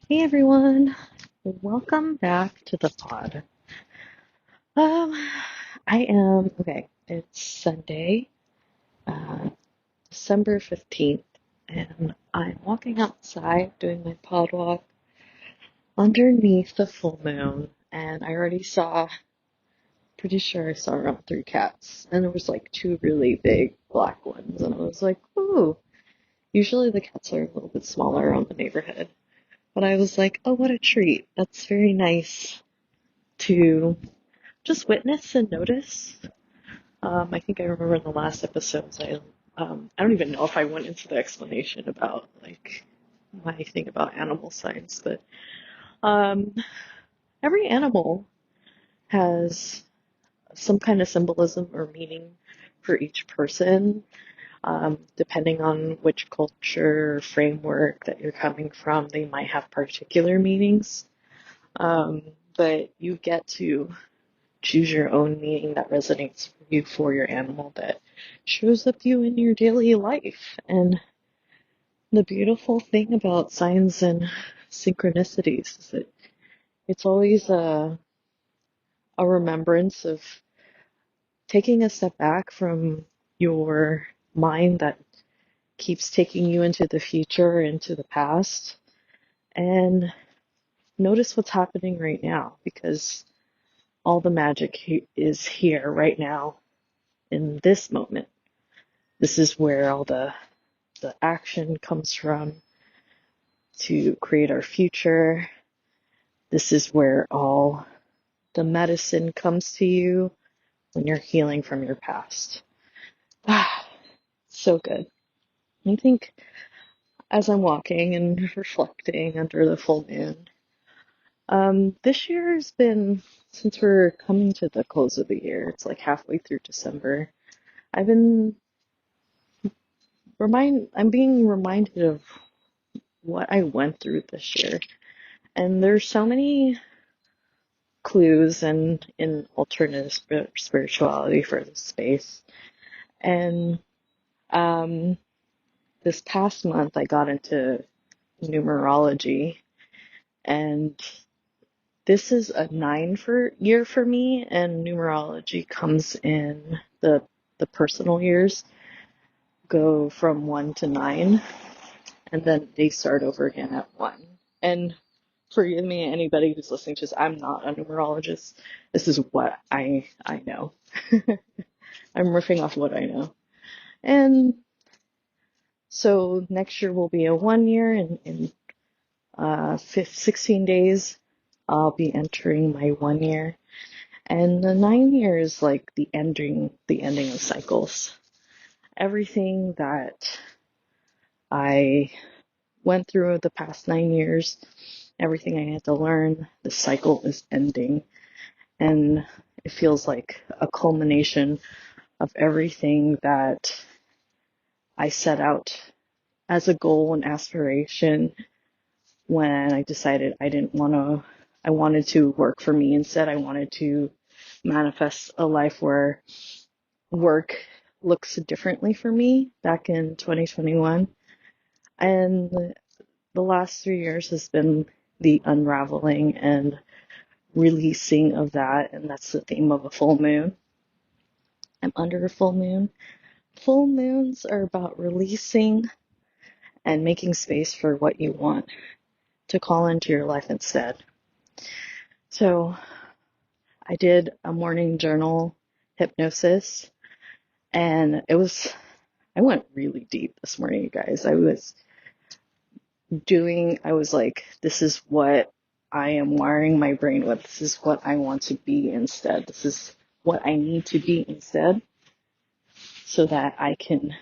Hey everyone, welcome back to the pod. Um, okay. It's Sunday, uh, December 15th, and I'm walking outside doing my pod walk underneath the full moon, and I already saw, pretty sure I saw around three cats, and there was like two really big black ones, and I was like, ooh, usually the cats are a little bit smaller around the neighborhood, but I was like, oh, what a treat. That's very nice to just witness and notice. I think I remember in the last episodes, I don't even know if I went into the explanation about like my thing about animal science, but um, every animal has some kind of symbolism or meaning for each person, depending on which culture or framework that you're coming from. They might have particular meanings, um, but you get to choose your own meaning that resonates for you for your animal that shows up you in your daily life. And the beautiful thing about signs and synchronicities is that it's always a remembrance of taking a step back from your mind that keeps taking you into the future, into the past, and notice what's happening right now because all the magic is here right now in this moment. This is where all the action comes from to create our future. This is where all the medicine comes to you when you're healing from your past. Ah, so good. I think as I'm walking and reflecting under the full moon, this year has been, since we're coming to the close of the year, it's like halfway through December, I've been I'm being reminded of what I went through this year. And there's so many clues and in alternative spirituality for this space. And um, this past month, I got into numerology, and this is a year for me. And numerology comes in the personal years, go from 1 to 9, and then they start over again at 1. And forgive me, anybody who's listening to this, I'm not a numerologist. This is what I know. I'm riffing off what I know. And so next year will be a 1 year, and in 16 days, I'll be entering my 1 year. And the 9 year is like the ending of cycles. Everything that I went through the past 9 years, everything I had to learn, the cycle is ending. And it feels like a culmination of everything that I set out as a goal and aspiration when I decided I wanted to work for me instead. I wanted to manifest a life where work looks differently for me back in 2021. And the last 3 years has been the unraveling and releasing of that. And that's the theme of a full moon. I'm under a full moon. Full moons are about releasing and making space for what you want to call into your life instead. So I did a morning journal hypnosis, and I went really deep this morning, you guys. I was like, this is what I am wiring my brain with. This is what I want to be instead. This is what I need to be instead so that I can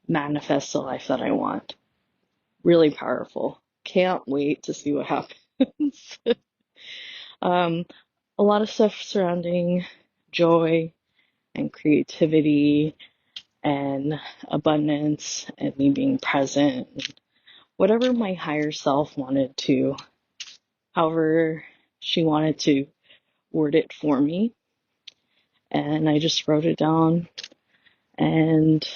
manifest the life that I want. Really powerful. Can't wait to see what happens. um, a lot of stuff surrounding joy and creativity and abundance and me being present. Whatever my higher self wanted to, however she wanted to word it for me. And I just wrote it down. And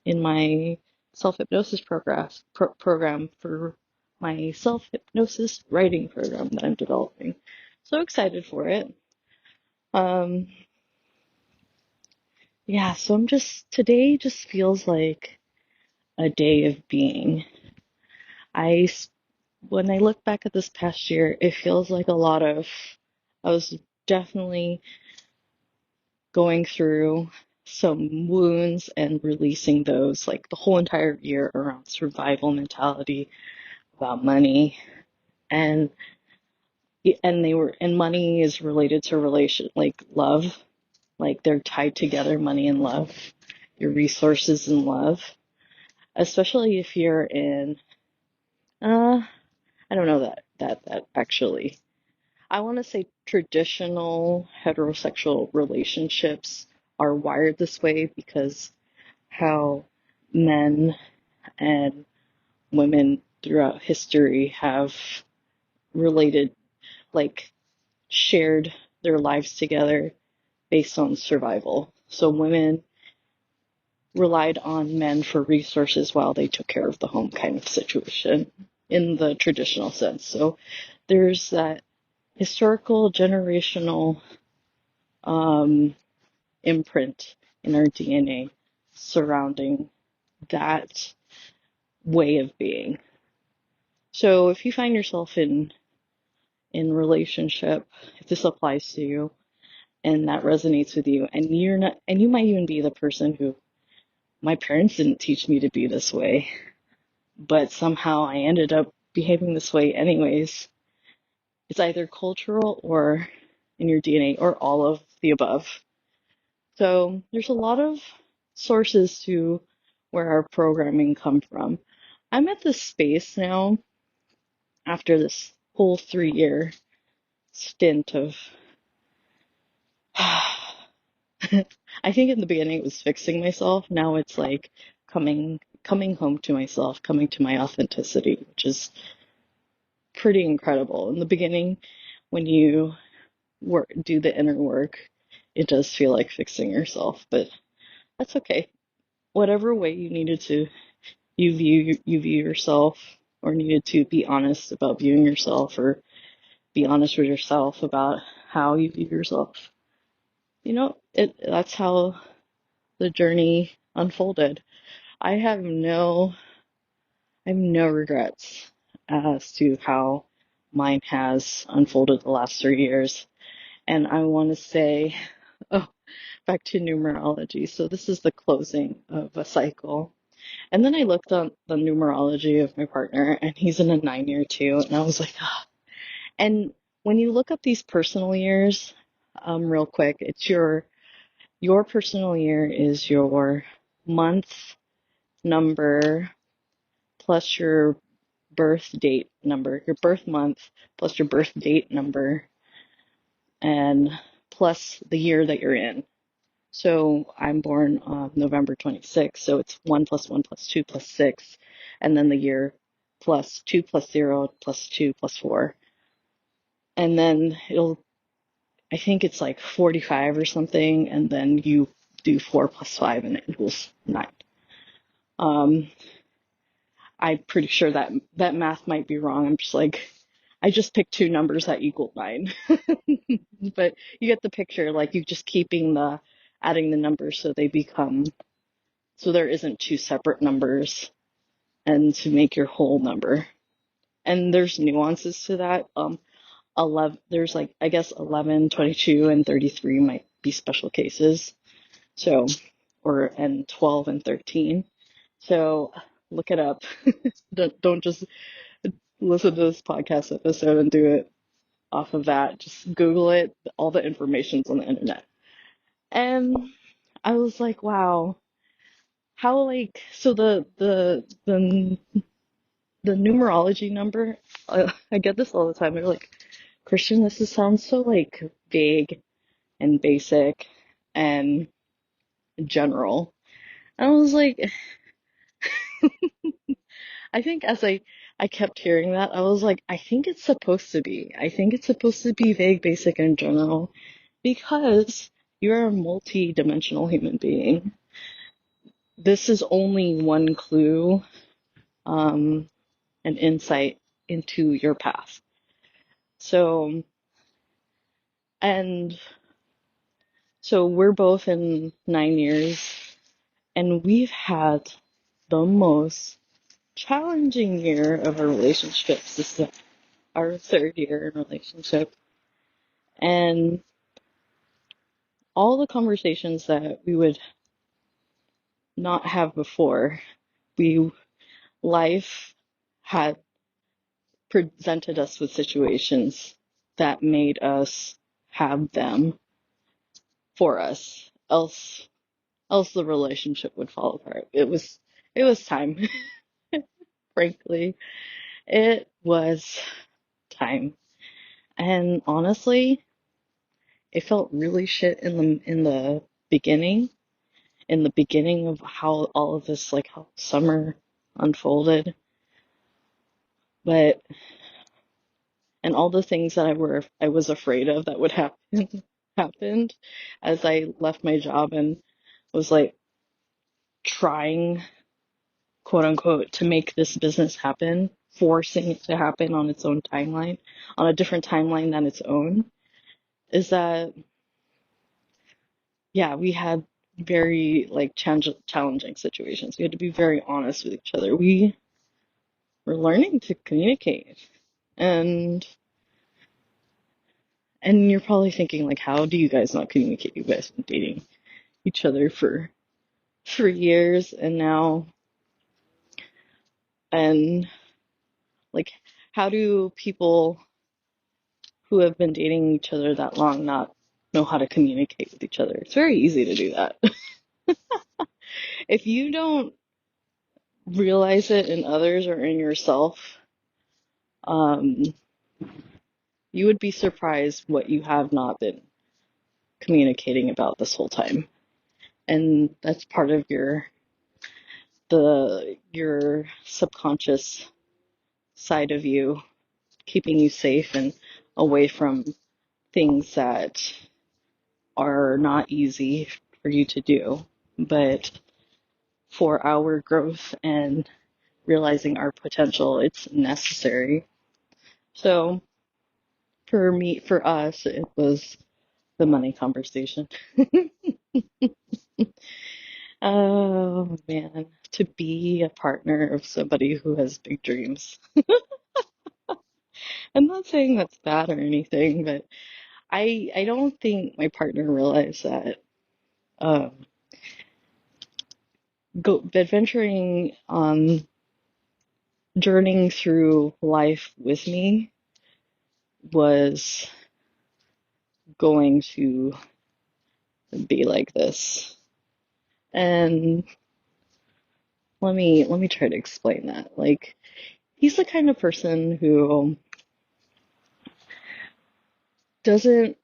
in my self-hypnosis program for my self-hypnosis writing program that I'm developing. So excited for it. Um, yeah, so today just feels like a day of being. I, when I look back at this past year, it feels like I was definitely going through some wounds and releasing those, like the whole entire year around survival mentality, about money, and and money is related to like love, like they're tied together, money and love, your resources and love, especially if you're in, I don't know that actually. I want to say traditional heterosexual relationships are wired this way because how men and women throughout history have related, like shared their lives together based on survival. So women relied on men for resources while they took care of the home, kind of situation in the traditional sense. So there's that historical generational imprint in our DNA surrounding that way of being. So if you find yourself in relationship, if this applies to you and that resonates with you, and you're not, and you might even be the person who, my parents didn't teach me to be this way, but somehow I ended up behaving this way anyways. It's either cultural or in your DNA or all of the above. So there's a lot of sources to where our programming come from. I'm at this space now after this whole 3 year stint of I think in the beginning it was fixing myself. Now it's like coming home to myself, coming to my authenticity, which is pretty incredible. In the beginning, when you do the inner work, it does feel like fixing yourself, but that's okay. Whatever way you view yourself, or needed to be honest about viewing yourself, or be honest with yourself about how you view yourself. That's how the journey unfolded. I have no regrets as to how mine has unfolded the last 3 years. And I want to say, oh, back to numerology. So this is the closing of a cycle. And then I looked on the numerology of my partner, and he's in a 9 year too. And I was like, ah. And when you look up these personal years, real quick, it's your personal year is your month number plus your birth date number, your birth month plus your birth date number, and plus the year that you're in. So I'm born November 26th, so it's 1 plus 1 plus 2 plus 6, and then the year plus 2 plus 0 plus 2 plus 4. And then I think it's like 45 or something, and then you do 4 plus 5 and it equals 9. I'm pretty sure that math might be wrong. I just picked two numbers that equal 9. But you get the picture, like you just adding the numbers so there isn't two separate numbers and to make your whole number. And there's nuances to that. 11, there's like, I guess 11, 22, and 33 might be special cases. So, and 12 and 13. So look it up. Don't just listen to this podcast episode and do it off of that. Just Google it. All the information's on the internet. And I was like, wow, how so the numerology number, I get this all the time. They're like, Christian, sounds so like vague and basic and general. And I was like, I think as I kept hearing that, I was like, I think it's supposed to be. I think it's supposed to be vague, basic, and general because you're a multi-dimensional human being. This is only one clue, an insight into your path. So, and so we're both in 9 years, and we've had the most challenging year of our relationships. This is our third year in relationship. And all the conversations that we would not have before, life had presented us with situations that made us have them for us. Else the relationship would fall apart. It was time. Frankly, it was time. And honestly, it felt really shit beginning, in the beginning of how all of this, like how summer unfolded. But, and all the things that I was afraid of that would happen, happened as I left my job and was like trying, quote unquote, to make this business happen, forcing it to happen on its own timeline, on a different timeline than its own, is that, yeah, we had very like challenging situations. We had to be very honest with each other. We were learning to communicate. And you're probably thinking, like, how do you guys not communicate? You guys have been dating each other for 3 years and like, how do people who have been dating each other that long not know how to communicate with each other? It's very easy to do that. If you don't realize it in others or in yourself, um, you would be surprised what you have not been communicating about this whole time. And that's part of your subconscious side of you, keeping you safe and away from things that are not easy for you to do. But for our growth and realizing our potential, it's necessary. So for us, it was the money conversation. Oh man, to be a partner of somebody who has big dreams. I'm not saying that's bad or anything, but I don't think my partner realized that um, adventuring on journeying through life with me was going to be like this. And let me try to explain that. Like, he's the kind of person who doesn't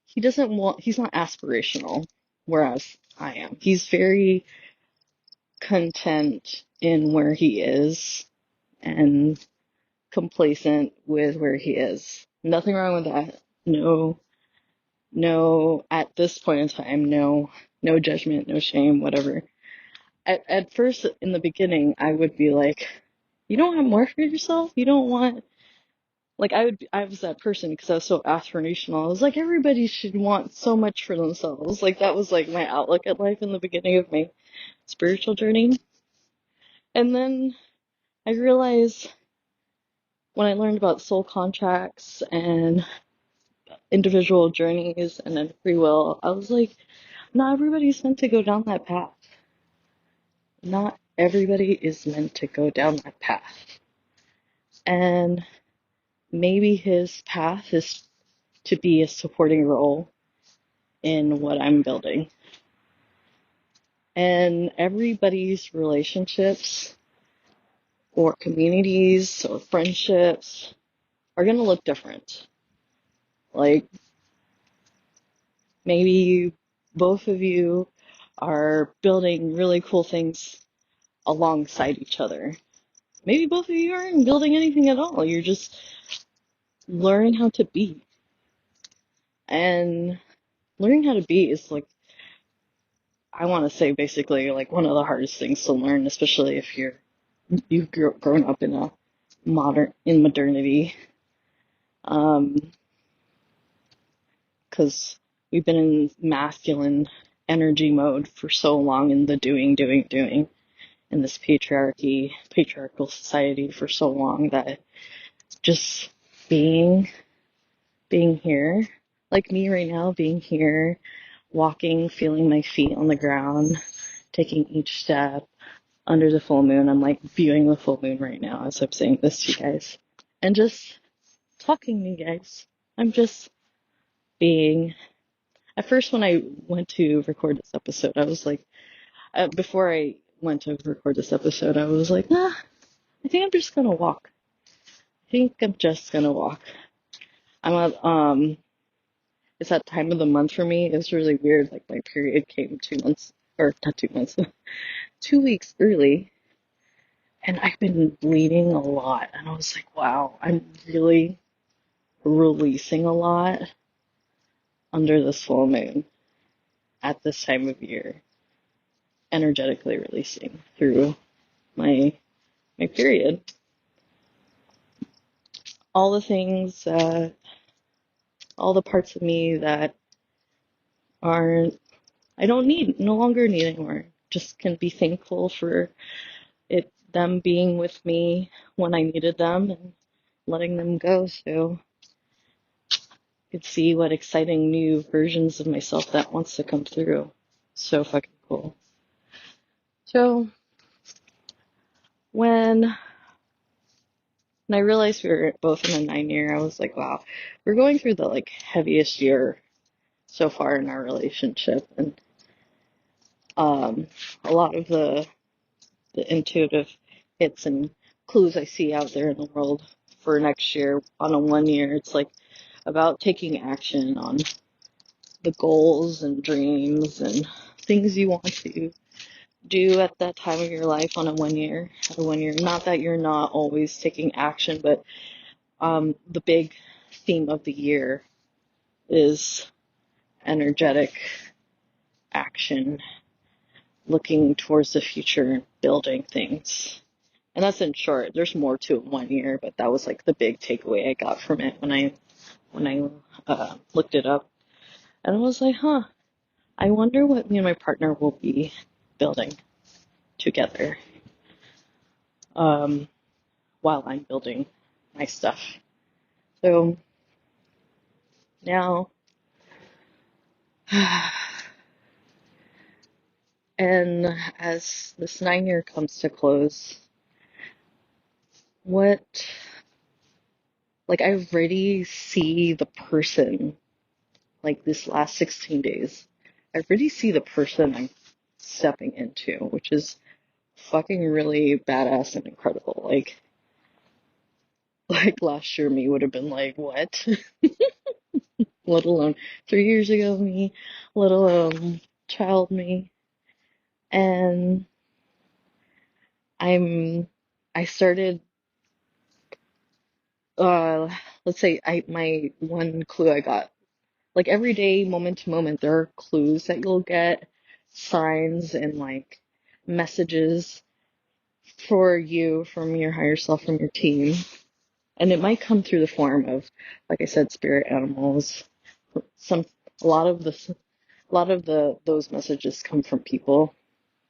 he's not aspirational, whereas I am. He's very content in where he is and complacent with where he is. Nothing wrong with that. No, at this point in time, no judgment, no shame, whatever. At first, in the beginning, I would be like, you don't want more for yourself? You don't want, like, I was that person because I was so aspirational. I was like, everybody should want so much for themselves. Like, that was like my outlook at life in the beginning of my spiritual journey. And then I realized when I learned about soul contracts and individual journeys and then free will, I was like, not everybody's meant to go down that path. Not everybody is meant to go down that path. And maybe his path is to be a supporting role in what I'm building. And everybody's relationships or communities or friendships are going to look different. Like, maybe both of you are building really cool things alongside each other. Maybe both of you aren't building anything at all. You're just learning how to be. And learning how to be is like, I want to say basically like one of the hardest things to learn, especially if you've grown up in a modernity. Because we've been in masculine energy mode for so long in the doing in this patriarchal society for so long that just being here, like me right now, being here, walking, feeling my feet on the ground, taking each step under the full moon. I'm like viewing the full moon right now as I'm saying this to you guys and just talking to you guys. I'm just being. At first, when I went to record this episode, I was like, before I went to record this episode, I was like, nah, I think I'm just gonna walk. I'm at, it's that time of the month for me. It's really weird. Like my period came 2 months, or not 2 months, 2 weeks early, and I've been bleeding a lot. And I was like, wow, I'm really releasing a lot under this full moon at this time of year, energetically releasing through my period. All the things, all the parts of me that aren't, I don't need, no longer need anymore. Just can be thankful for them being with me when I needed them and letting them go. So I could see what exciting new versions of myself that wants to come through. So fucking cool. So when I realized we were both in a 9-year, I was like, wow, we're going through the like heaviest year so far in our relationship. And a lot of the intuitive hits and clues I see out there in the world for next year on a 1 year, it's like about taking action on the goals and dreams and things you want to do at that time of your life on a 1 year. Not that you're not always taking action, but the big theme of the year is energetic action, looking towards the future, building things. And that's in short. There's more to it 1 year, but that was like the big takeaway I got from it when I looked it up. And I was like, huh, I wonder what me and my partner will be building together while I'm building my stuff. So now, and as this 9 year comes to close, I already see the person, like this last 16 days, I already see the person I'm stepping into, which is fucking really badass and incredible. Like last year me would have been like, what? Let alone 3 years ago me, let alone child me. And I started, let's say my one clue I got, like every day, moment to moment, there are clues that you'll get, signs and like messages for you from your higher self, from your team. And it might come through the form of, like I said, spirit animals. A lot of those messages come from people,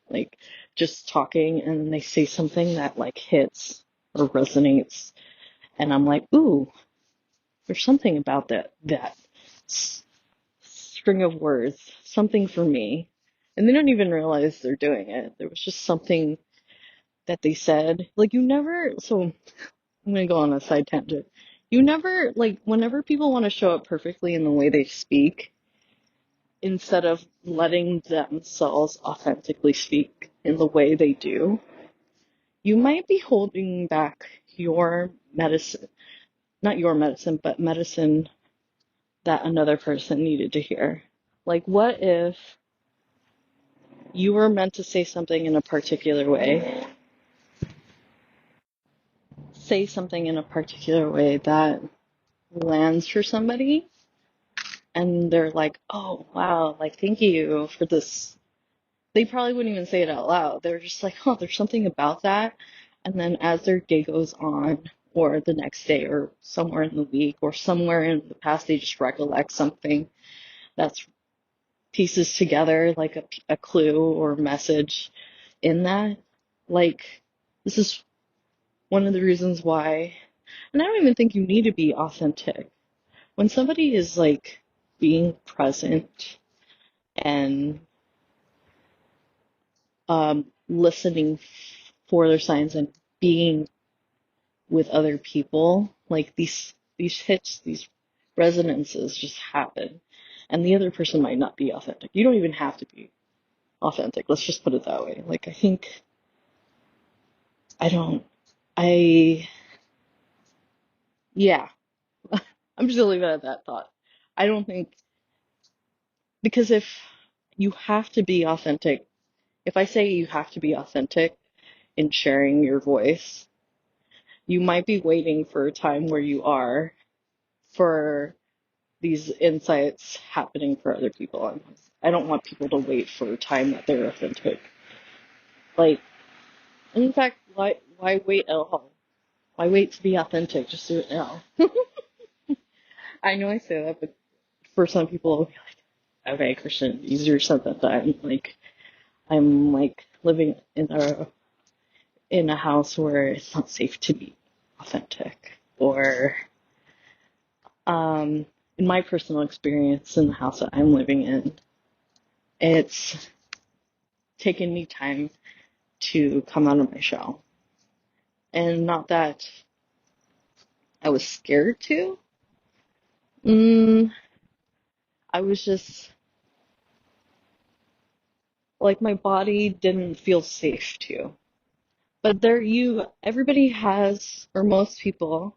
like just talking, and they say something that like hits or resonates, and I'm like, ooh, there's something about that string of words, something for me. And they don't even realize they're doing it. There was just something that they said. Like so I'm going to go on a side tangent. You never, like, whenever people want to show up perfectly in the way they speak, instead of letting themselves authentically speak in the way they do, you might be holding back your medicine, not your medicine, but medicine that another person needed to hear. Like, what if you were meant to say something in a particular way? Say something in a particular way that lands for somebody, and they're like, oh, wow, like, thank you for this. They probably wouldn't even say it out loud. They're just like, oh, there's something about that. And then as their day goes on, or the next day or somewhere in the week or somewhere in the past they just recollect something that's pieces together like a clue or message in that. Like, this is one of the reasons why, and I don't even think you need to be authentic. When somebody is like being present and listening for their signs and being with other people, like these hits, these resonances just happen. And the other person might not be authentic. You don't even have to be authentic. Let's just put it that way. Like, I think I don't I yeah. I'm just gonna leave it at that thought. I don't think, because if you have to be authentic, if I say you have to be authentic in sharing your voice, you might be waiting for a time where you are for these insights happening for other people. I don't want people to wait for a time that they're authentic. Like, and in fact, why wait at all? Why wait to be authentic? Just do it now. I know I say that, but for some people, okay, Christian, easier said than done. Like, I'm like living in a house where it's not safe to be authentic, or in my personal experience in the house that I'm living in, it's taken me time to come out of my shell. And not that I was scared to. I was just like, my body didn't feel safe to. But everybody has, or most people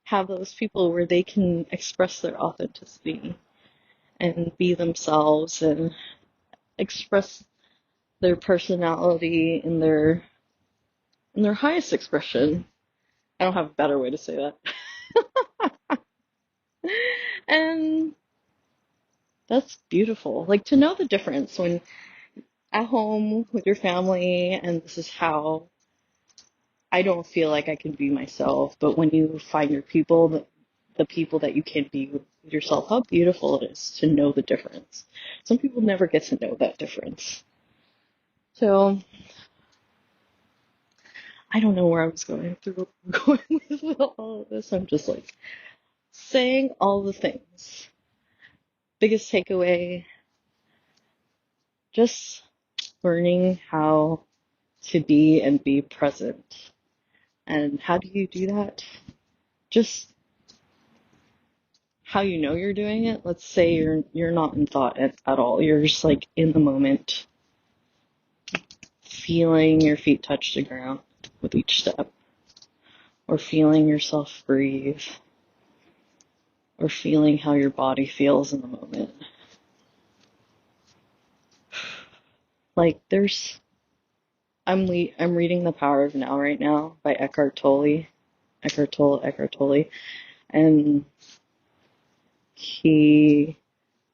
have those people where they can express their authenticity and be themselves and express their personality in their highest expression. I don't have a better way to say that. And that's beautiful. Like, to know the difference when at home with your family, and this is how I don't feel like I can be myself, but when you find your people, the people that you can be with yourself, how beautiful it is to know the difference. Some people never get to know that difference. So, I don't know where I was going with all of this. I'm just like saying all the things. Biggest takeaway, just learning how to be and be present. And how do you do that? Just how you know you're doing it. Let's say you're not in thought at all. You're just like in the moment, feeling your feet touch the ground with each step, or feeling yourself breathe, or feeling how your body feels in the moment. Like, I'm reading The Power of Now right now by Eckhart Tolle. Eckhart Tolle. And he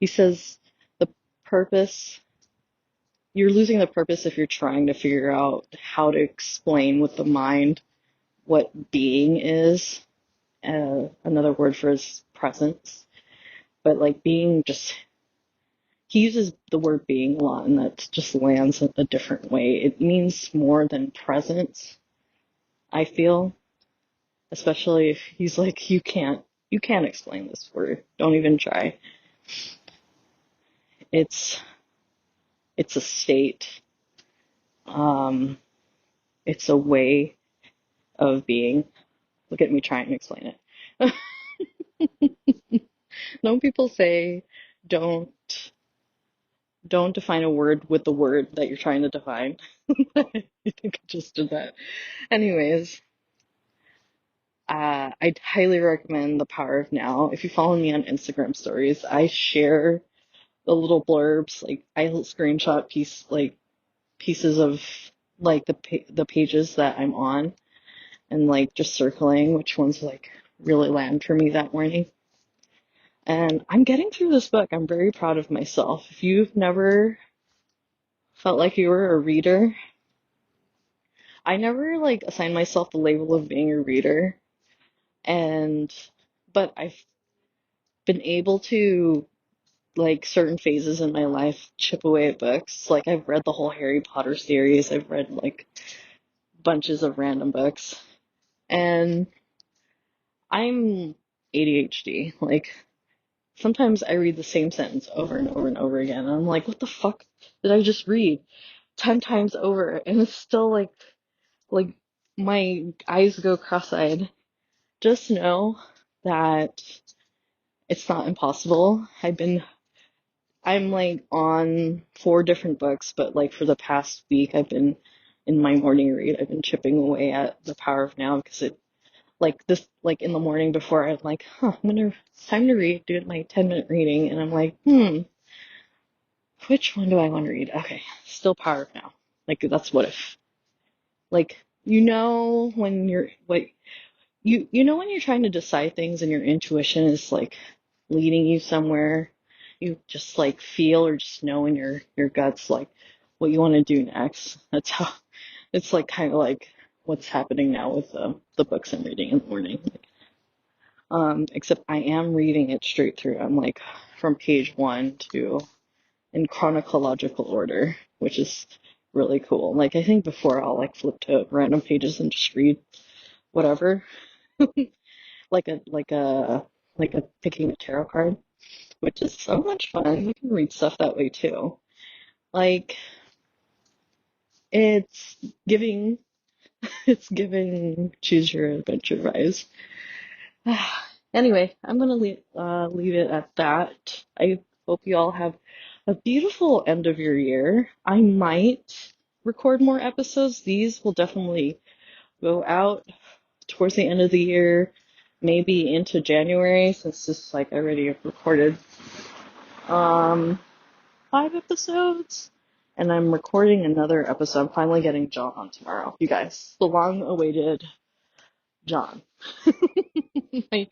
says the purpose, you're losing the purpose if you're trying to figure out how to explain with the mind what being is. Another word for is presence. But like, being just, he uses the word being a lot, and that just lands a different way. It means more than presence, I feel. Especially if he's like, you can't explain this word. Don't even try. It's a state. It's a way of being. Look at me trying to explain it. Don't people say, don't define a word with the word that you're trying to define? I think I just did that. Anyways, I'd highly recommend The Power of Now. If you follow me on Instagram stories, I share the little blurbs. Like, I screenshot pieces of like the pages that I'm on, and like just circling which ones like really land for me that morning. And I'm getting through this book. I'm very proud of myself. If you've never felt like you were a reader, I never like assigned myself the label of being a reader. But I've been able to, like, certain phases in my life, chip away at books. Like, I've read the whole Harry Potter series. I've read, like, bunches of random books. And I'm ADHD. Like, sometimes I read the same sentence over and over and over again. And I'm like, what the fuck did I just read 10 times over? And it's still like my eyes go cross-eyed. Just know that it's not impossible. I'm like on 4 different books, but like for the past week, I've been in my morning read. I've been chipping away at The Power of Now because like in the morning before I'm like, it's time to read, do my 10-minute reading. And I'm like, which one do I want to read? Okay, still Power of Now. Like, that's What If. Like, when when you're trying to decide things and your intuition is like leading you somewhere, you just like feel or just know in your guts like what you want to do next. That's how it's like kind of like what's happening now with the books I'm reading in the morning. Except I am reading it straight through. I'm like from page 1 to in chronological order, which is really cool. Like, I think before I'll like flip to random pages and just read whatever, like a picking a tarot card, which is so much fun. You can read stuff that way too. Like, it's giving it's giving choose your adventure vibes. Anyway, I'm gonna leave it at that. I hope you all have a beautiful end of your year. I might record more episodes. These will definitely go out towards the end of the year, maybe into January, since this like I already have recorded 5 episodes, and I'm recording another episode. I'm finally getting John on tomorrow. You guys, the long-awaited John. my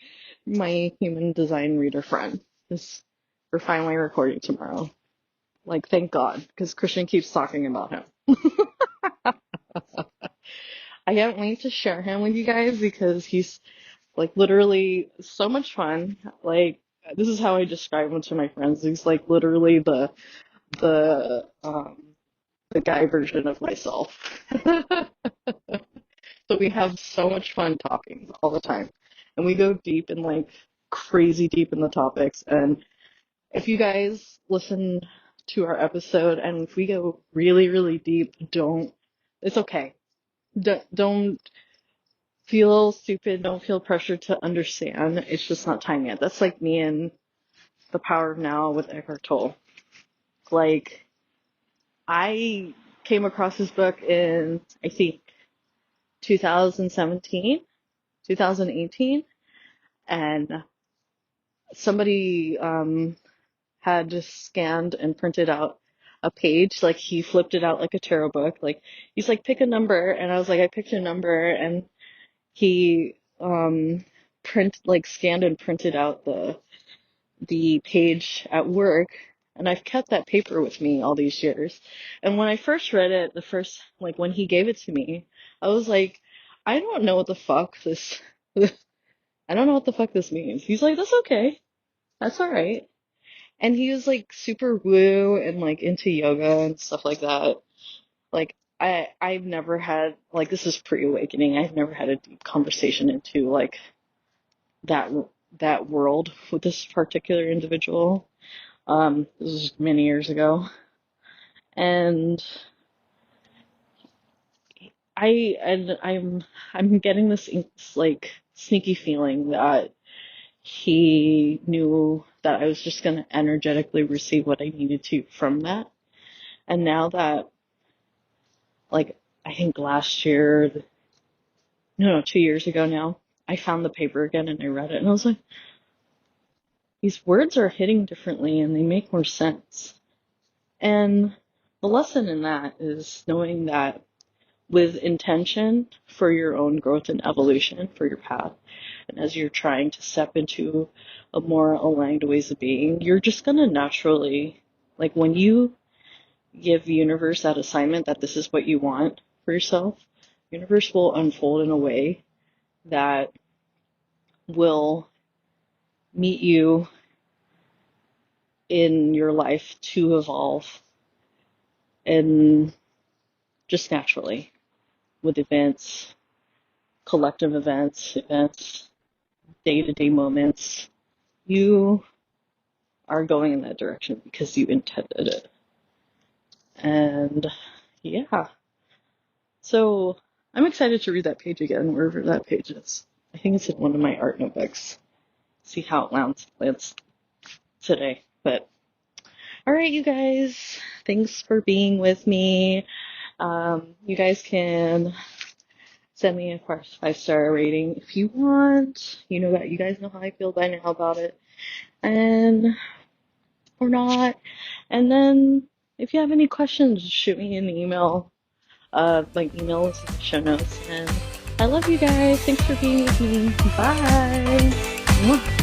my human design reader friend. We're finally recording tomorrow. Like, thank God, because Christian keeps talking about him. I can't wait to share him with you guys because he's like literally so much fun. Like, this is how I describe him to my friends. He's like literally the the guy version of myself. So we have so much fun talking all the time. And we go deep and like crazy deep in the topics. And if you guys listen to our episode and if we go really, really deep, it's okay. Don't feel stupid. Don't feel pressure to understand. It's just not time yet. That's like me and The Power of Now with Eckhart Tolle. Like, I came across this book in, I think, 2017, 2018, and somebody had just scanned and printed out a page. Like, he flipped it out like a tarot book. Like, he's like, pick a number, and I was like, I picked a number, and he scanned and printed out the page at work, and I've kept that paper with me all these years. And when I first read it, like when he gave it to me, I was like, I don't know what the fuck this, I don't know what the fuck this means. He's like, that's okay. That's all right. And he was like super woo and like into yoga and stuff like that. Like, I've never had, like, this is pre-awakening. I've never had a deep conversation into like that that world with this particular individual. This was many years ago, and I'm getting this like sneaky feeling that he knew that I was just gonna energetically receive what I needed to from that. And now that, like, I think last year, no, 2 years ago now, I found the paper again and I read it and I was like, these words are hitting differently and they make more sense. And the lesson in that is knowing that with intention for your own growth and evolution for your path, and as you're trying to step into a more aligned ways of being, you're just going to naturally, like, when you give the universe that assignment that this is what you want for yourself, the universe will unfold in a way that will meet you in your life to evolve, and just naturally, with events, collective events, day-to-day moments. You are going in that direction because you intended it. And yeah, so I'm excited to read that page again, wherever that page is. I think it's in one of my art notebooks. See how it lands today. But all right, you guys, thanks for being with me. You guys can send me a 5-star rating if you want. You guys know how I feel by now about it, and or not. And then if you have any questions, shoot me an email. My email is in the show notes. And I love you guys. Thanks for being with me. Bye.